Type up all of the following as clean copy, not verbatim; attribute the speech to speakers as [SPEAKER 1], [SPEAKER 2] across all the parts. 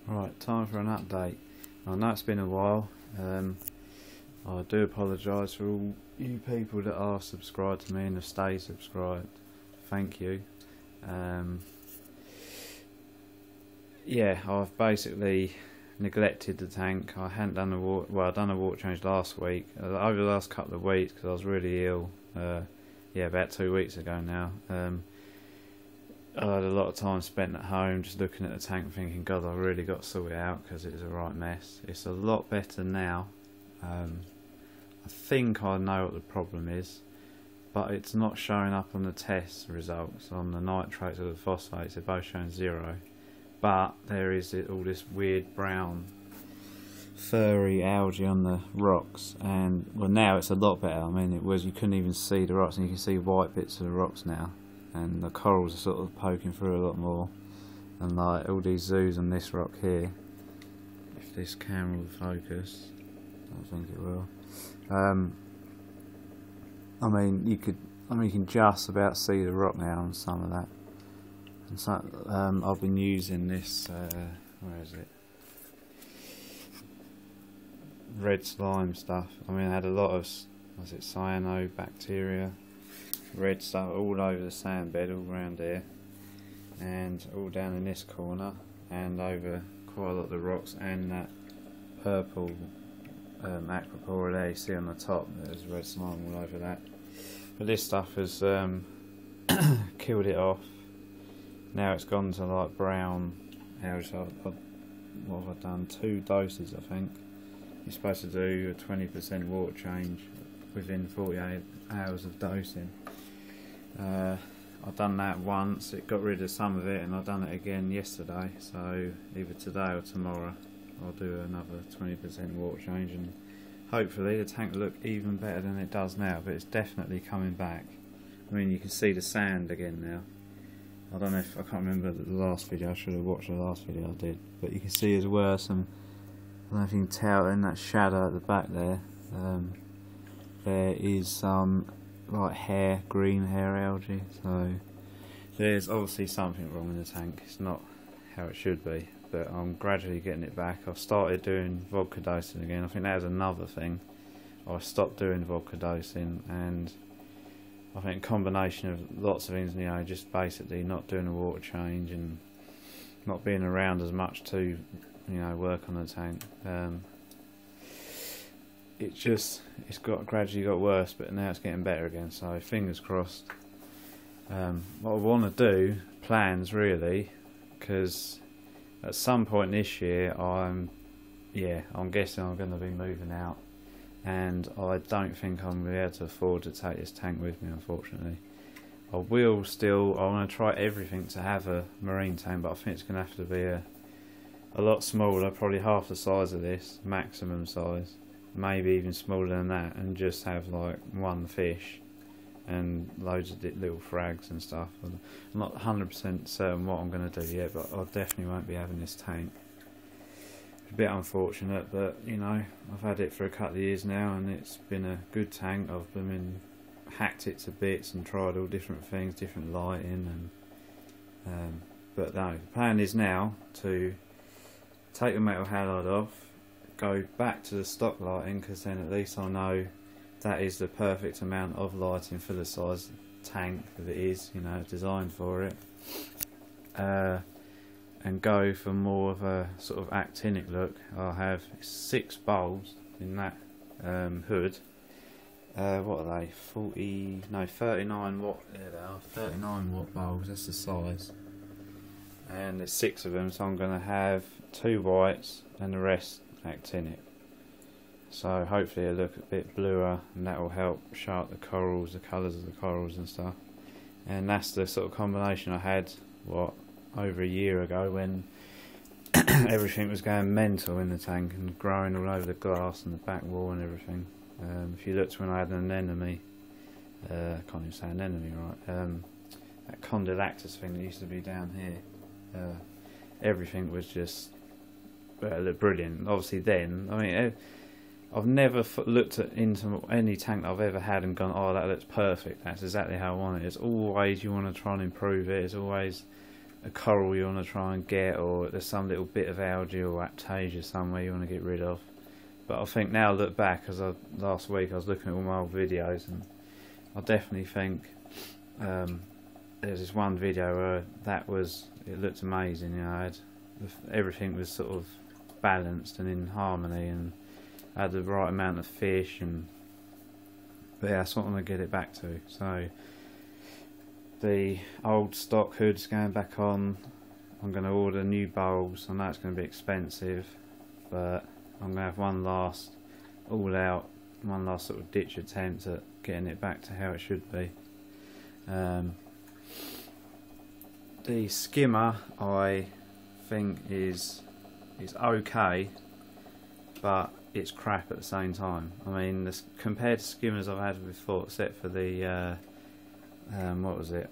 [SPEAKER 1] Right, time for an update. I know it's been a while. I do apologise for all you people that are subscribed to me and have stayed subscribed. Thank you. Yeah, I've basically neglected the tank. I hadn't done I done a water change last week. Over the last couple of weeks, because I was really ill. Yeah, about 2 weeks ago now. I had a lot of time spent at home just looking at the tank thinking, God, I really got to sort it out because it was a right mess. It's a lot better now. I think I know what the problem is, but it's not showing up on the test results. On the nitrates or the phosphates, they're both showing 0, but there is all this weird brown furry algae on the rocks, and well, now it's a lot better. I mean, it was, you couldn't even see the rocks, and you can see white bits of the rocks now, and the corals are sort of poking through a lot more, and like all these zoos on this rock here, if this camera will focus, I don't think it will. I mean, you can just about see the rock now on some of that. And so I've been using this, where is it? Red slime stuff. I mean, I had a lot of, was it cyanobacteria, red stuff all over the sand bed, all around here, and all down in this corner, and over quite a lot of the rocks, and that purple aquapora there you see on the top. There's red slime all over that. But this stuff has killed it off. Now it's gone to like brown algae. What have I done? 2 doses, I think. You're supposed to do a 20% water change within 48 hours of dosing. I've done that once, it got rid of some of it, and I've done it again yesterday, so either today or tomorrow I'll do another 20% water change, and hopefully the tank will look even better than it does now, but it's definitely coming back. I mean, you can see the sand again now. I don't know if, I can't remember the last video, I should have watched the last video I did, but you can see as well some, I don't know if you can tell in that shadow at the back there, there is some like hair, green hair algae, so there's obviously something wrong in the tank. It's not how it should be, but I'm gradually getting it back. I've started doing vodka dosing again. I think that was another thing. I stopped doing vodka dosing, and I think a combination of lots of things, you know, just basically not doing a water change and not being around as much to, you know, work on the tank. It's gradually got worse, but now it's getting better again, so fingers crossed. What I want to do, plans really, because at some point this year I'm guessing I'm going to be moving out, and I don't think I'm going to be able to afford to take this tank with me, unfortunately. I want to try everything to have a marine tank, but I think it's going to have to be a lot smaller, probably half the size of this, maximum size, maybe even smaller than that, and just have like 1 fish and loads of little frags and stuff. I'm not 100% certain what I'm going to do yet, but I definitely won't be having this tank. It's a bit unfortunate, but you know, I've had it for a couple of years now, and it's been a good tank. I've hacked it to bits and tried all different things, different lighting, and but no, the plan is now to take the metal halide off, go back to the stock lighting, because then at least I know that is the perfect amount of lighting for the size tank that it is, you know, designed for it, and go for more of a sort of actinic look. I'll have 6 bulbs in that hood. What are they? 39 watt. There they are, 39 watt bulbs. That's the size, and there's 6 of them, so I'm going to have 2 whites and the rest actinic. So hopefully it'll look a bit bluer, and that will help show up the corals, the colours of the corals and stuff. And that's the sort of combination I had, over a year ago, when everything was going mental in the tank and growing all over the glass and the back wall and everything. If you looked when I had an anemone, I can't even say anemone right, that condylactus thing that used to be down here, everything was just looked brilliant. Obviously then, I mean, I've never looked into any tank that I've ever had and gone, oh, that looks perfect, that's exactly how I want it. It's always, you want to try and improve it. It's always a coral you want to try and get, or there's some little bit of algae or aptasia somewhere you want to get rid of. But I think now I look back, as last week I was looking at all my old videos, and I definitely think there's this one video where it looked amazing. You know, everything was sort of balanced and in harmony, and had the right amount of fish. But yeah, that's what I'm going to get it back to. So the old stock hood's going back on. I'm going to order new bowls. I know it's going to be expensive, but I'm going to have one last sort of ditch attempt at getting it back to how it should be. The skimmer I think is okay, but it's crap at the same time. I mean, compared to skimmers I've had before, except for the what was it,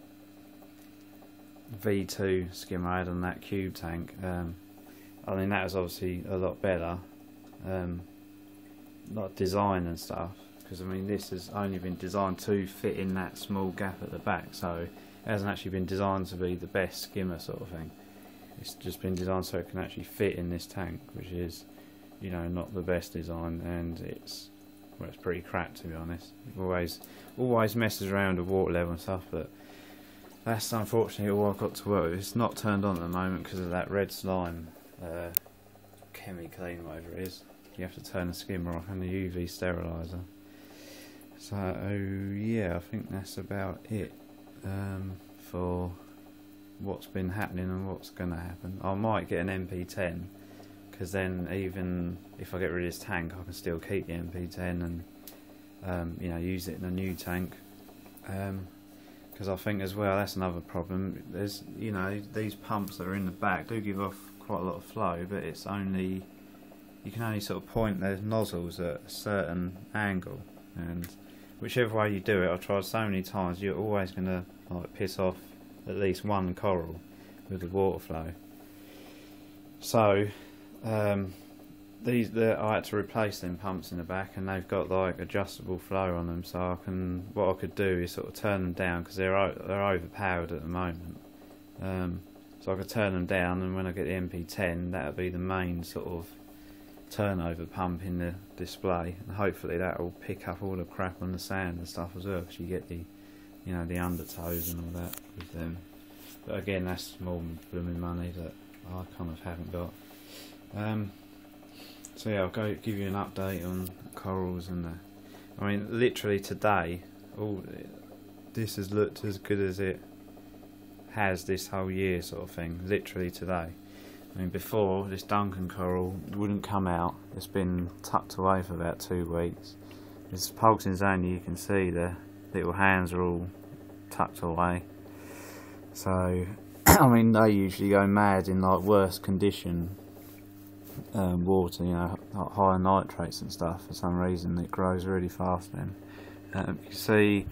[SPEAKER 1] V2 skimmer I had on that cube tank. I mean, that was obviously a lot better, like design and stuff, because I mean this has only been designed to fit in that small gap at the back, so it hasn't actually been designed to be the best skimmer sort of thing. It's just been designed so it can actually fit in this tank, which is, you know, not the best design, and it's pretty crap, to be honest. It always messes around with water level and stuff, but that's unfortunately all I've got to work with. It's not turned on at the moment because of that red slime chemi-clean, whatever it is. You have to turn the skimmer off and the UV steriliser. So yeah, I think that's about it for what's been happening and what's going to happen. I might get an MP10, because then even if I get rid of this tank, I can still keep the MP10 and you know, use it in a new tank. Because I think as well, that's another problem. There's, you know, these pumps that are in the back do give off quite a lot of flow, but it's only, you can only sort of point those nozzles at a certain angle, and whichever way you do it, I've tried so many times, you're always going to like piss off at least one coral with the water flow. So I had to replace them pumps in the back, and they've got like adjustable flow on them, so what I could do is sort of turn them down, because they're overpowered at the moment. So I could turn them down, and when I get the MP10, that'll be the main sort of turnover pump in the display, and hopefully that will pick up all the crap on the sand and stuff as well, because you get the, you know, the undertows and all that with them. But again, that's more blooming money that I kind of haven't got. So yeah, I'll go give you an update on corals and I mean, literally today, this has looked as good as it has this whole year, sort of thing. Literally today. I mean, before, this Duncan coral wouldn't come out. It's been tucked away for about 2 weeks. This Pulsins, you can see the little hands are all tucked away. So, I mean, they usually go mad in like worse condition water, you know, like higher nitrates and stuff. For some reason, it grows really fast then. You can see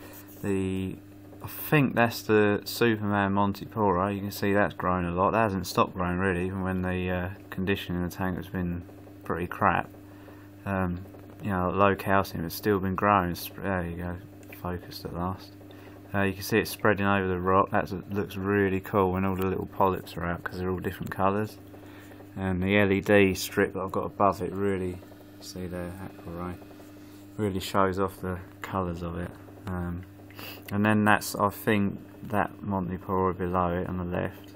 [SPEAKER 1] I think that's the Superman Montipora. You can see that's grown a lot. That hasn't stopped growing really, even when the condition in the tank has been pretty crap. You know, low calcium, it's still been growing. There you go, focused at last. You can see it spreading over the rock. That looks really cool when all the little polyps are out, because they're all different colours. And the LED strip that I've got above it, really, see there, aquaray, really shows off the colours of it. And then that's, I think, that Montipora below it on the left.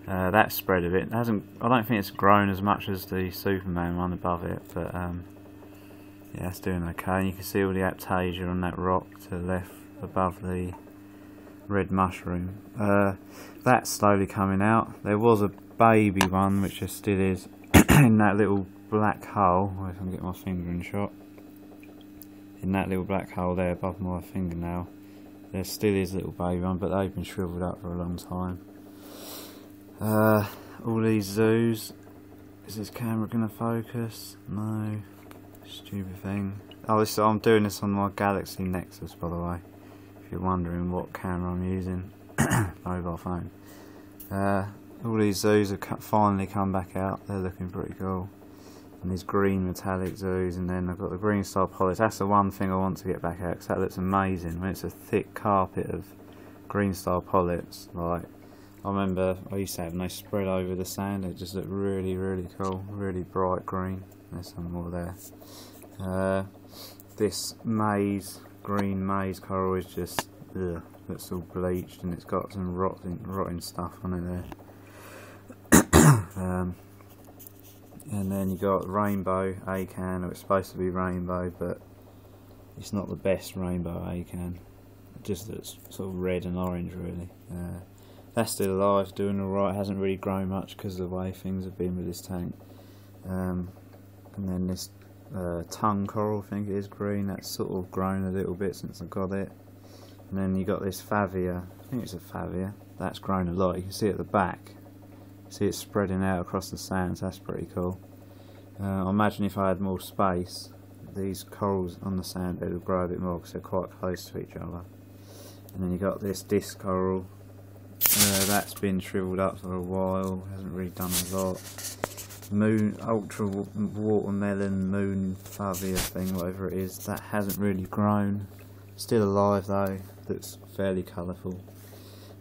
[SPEAKER 1] That spread a bit. I don't think it's grown as much as the Superman one above it, but yeah, it's doing okay. And you can see all the aptasia on that rock to the left above the red mushroom. That's slowly coming out. There was a baby one, which there still is, in that little black hole. If I can get my finger in shot. In that little black hole there above my fingernail, there still is a little baby one, but they've been shriveled up for a long time. All these zoos. Is this camera going to focus? No. Stupid thing. Oh, I'm doing this on my Galaxy Nexus, by the way, if you're wondering what camera I'm using. Mobile phone. All these zoos have finally come back out. They're looking pretty cool. And these green metallic zoos, and then I've got the green star polyps. That's the one thing I want to get back out, because that looks amazing when it's a thick carpet of green star polyps. Like, I remember I used to have them, they spread over the sand, it just looked really, really cool, really bright green. There's some more there. This maize, green maize coral is just, ugh, it's all bleached and it's got some rotting stuff on it there. And then you got rainbow acan, or it's supposed to be rainbow, but it's not the best rainbow acan. It just looks sort of red and orange really. That's still alive, doing alright, hasn't really grown much because of the way things have been with this tank. And then this tongue coral, I think it is green, that's sort of grown a little bit since I got it. And then you got this favia, I think it's a favia, that's grown a lot. You can see at the back, see it spreading out across the sands, that's pretty cool. I imagine if I had more space, these corals on the sand they would grow a bit more because they're quite close to each other. And then you got this disc coral. That's been shriveled up for a while, hasn't really done a lot. Moon, ultra watermelon moon favia thing, whatever it is, that hasn't really grown. Still alive though, looks fairly colourful.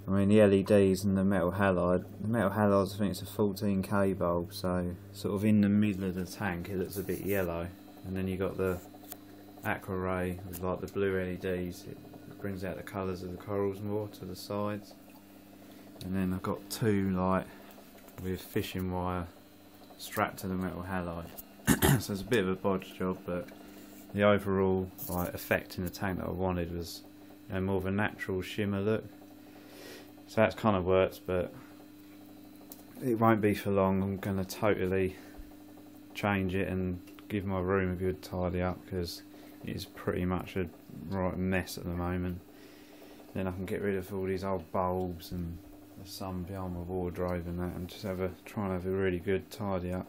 [SPEAKER 1] I mean the LEDs and the metal halide, I think it's a 14K bulb, so sort of in the middle of the tank it looks a bit yellow. And then you got the aqua ray with like the blue LEDs, it brings out the colours of the corals more to the sides. And then I've got two light with fishing wire strapped to the metal halide. So it's a bit of a bodge job, but the overall like effect in the tank that I wanted was, you know, more of a natural shimmer look. So that's kind of works, but it won't be for long. I'm going to totally change it and give my room a good tidy up because it's pretty much a right mess at the moment. Then I can get rid of all these old bulbs and some behind my wardrobe and that, and just try and have a really good tidy up.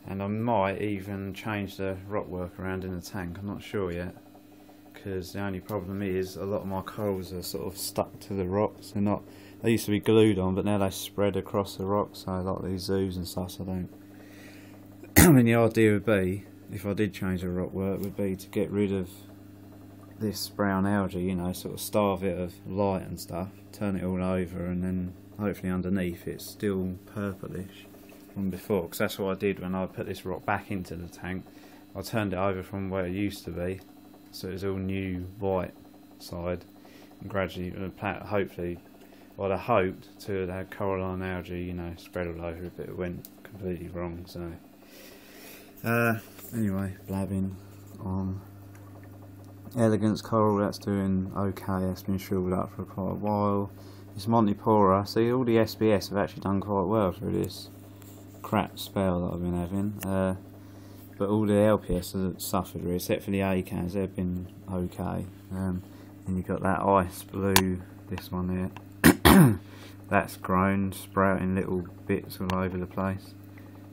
[SPEAKER 1] And I might even change the rock work around in the tank, I'm not sure yet, because the only problem is a lot of my corals are sort of stuck to the rocks. They used to be glued on, but now they spread across the rocks, so like these zoos and stuff, so I don't. I mean the idea would be, if I did change the rock work, would be to get rid of this brown algae, you know, sort of starve it of light and stuff, turn it all over, and then hopefully underneath it's still purplish from before, because that's what I did when I put this rock back into the tank. I turned it over from where it used to be, so it was all new white side, and gradually, hopefully, what I hoped to have coralline algae, you know, spread all over it, but it went completely wrong. So anyway, blabbing on. Elegance coral, that's doing okay, that's been shriveled up for quite a while. This Montipora, see all the SBS have actually done quite well through this crap spell that I've been having. But all the LPS have suffered really, except for the acans, they've been okay. And you've got that ice blue, this one here, that's grown, sprouting little bits all over the place.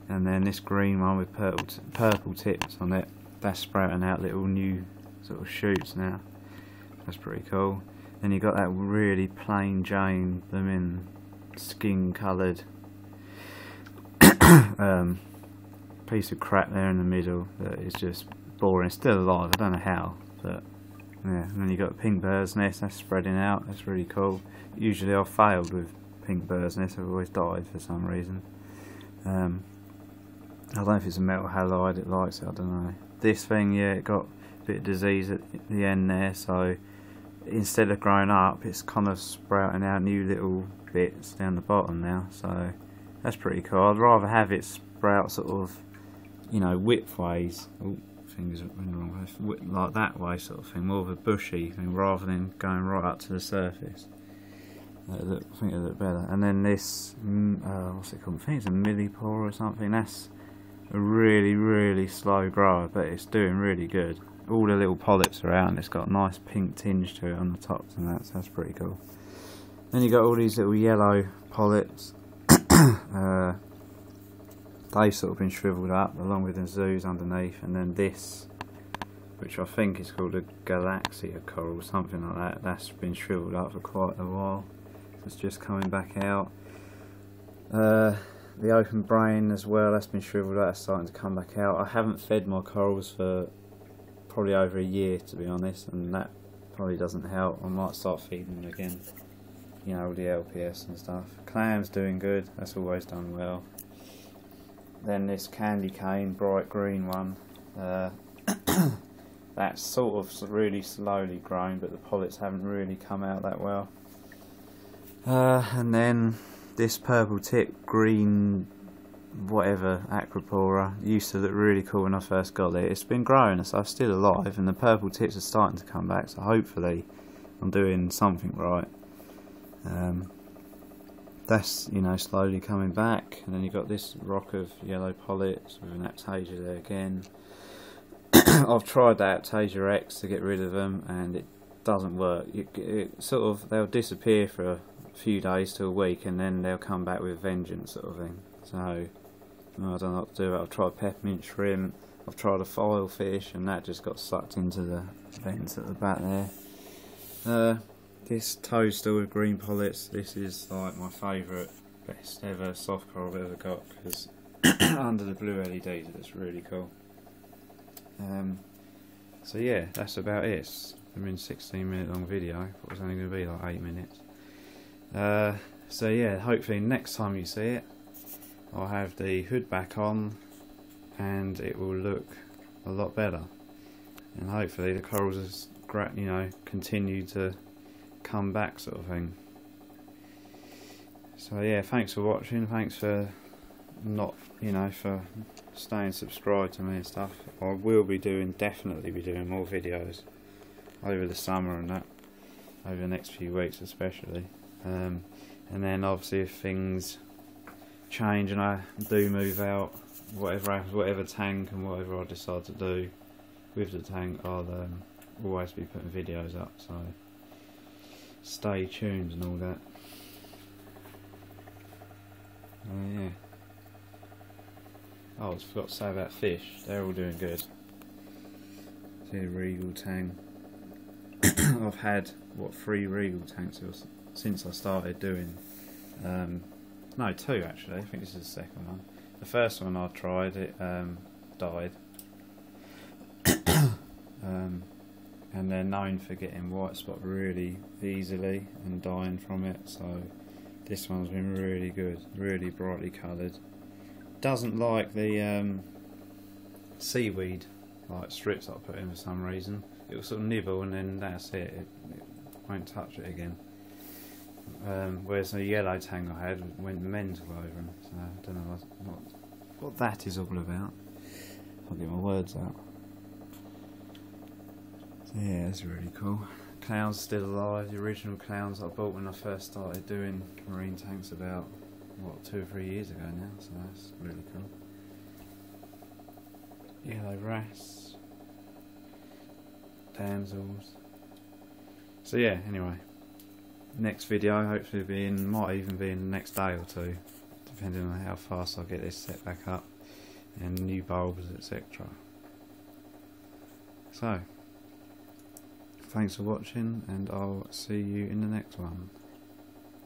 [SPEAKER 1] And then this green one with purple tips on it, that's sprouting out little new sort of shoots now. That's pretty cool. Then you got that really plain Jane, skin coloured piece of crap there in the middle that is just boring. It's still alive, I don't know how, but yeah. And then you got pink bird's nest, that's spreading out, that's really cool. Usually I've failed with pink bird's nest, I've always died for some reason. I don't know if it's a metal halide, it likes it, I don't know. This thing, yeah, it got a bit of disease at the end there, so instead of growing up, it's kind of sprouting out new little bits down the bottom now, so that's pretty cool. I'd rather have it sprout sort of, you know, widthways, fingers wrong, like that way sort of thing, more of a bushy thing rather than going right up to the surface. I think it look better. And then this, what's it called? I think it's a millipore or something. That's a really, really slow grower, but it's doing really good. All the little polyps are out and it's got a nice pink tinge to it on the tops and that, so that's pretty cool. Then you got all these little yellow polyps. They've sort of been shriveled up along with the zoos underneath, and then this, which I think is called a Galaxia coral, something like that, that's been shriveled up for quite a while. It's just coming back out. The open brain as well, that's been shriveled up, that's starting to come back out. I haven't fed my corals for probably over a year, to be honest, and that probably doesn't help. I might start feeding them again. you know, all the LPS and stuff. Clams doing good, that's always done well. Then this candy cane, bright green one, that's sort of really slowly grown, but the polyps haven't really come out that well. And then this purple tip green whatever Acropora used to look really cool when I first got it. It's been growing, so I'm still alive, and the purple tips are starting to come back, so hopefully I'm doing something right. That's, you know, slowly coming back. And then you've got this rock of yellow polyps with an Aiptasia there again. I've tried the Aiptasia X to get rid of them, and it doesn't work. It sort of, they'll disappear for a few days to a week, and then they'll come back with vengeance, sort of thing. So I don't know what to do. I've tried peppermint shrimp, I've tried a foil fish, and that just got sucked into the vents at the back there. This toadstool with green polyps, this is like my favourite, best ever soft coral I've ever got, because under the blue LEDs it's really cool. So yeah, that's about it. It's been a 16-minute long video. I thought it was only going to be like 8 minutes. So yeah, hopefully next time you see it, I'll have the hood back on and it will look a lot better, and hopefully the corals will, you know, continue to come back, sort of thing. So yeah, thanks for watching, thanks for for staying subscribed to me and stuff. I will be definitely be doing more videos over the summer and that, over the next few weeks especially. And then obviously if things change and I do move out, whatever tank and whatever I decide to do with the tank, I'll always be putting videos up, so stay tuned and all that. Yeah. Oh, I forgot to say about fish, they're all doing good. See the Regal tank. I've had, what, 3 Regal tanks since I started doing, no, 2 actually. I think this is the second one. The first one I tried, it died. And they're known for getting white spot really easily and dying from it, so this one's been really good, really brightly coloured. Doesn't like the seaweed like strips I put in for some reason. It will sort of nibble and then that's it. It won't touch it again. Whereas the yellow tang I had went mental over them, so I don't know what that is all about. I'll get my words out. So yeah, that's really cool. Clowns still alive, the original clowns I bought when I first started doing marine tanks about, what, 2 or 3 years ago now, so that's really cool. Yellow wrasse, damsels. So yeah, anyway, next video hopefully might even be in the next day or 2, depending on how fast I get this set back up and new bulbs, etc. So thanks for watching, and I'll see you in the next one.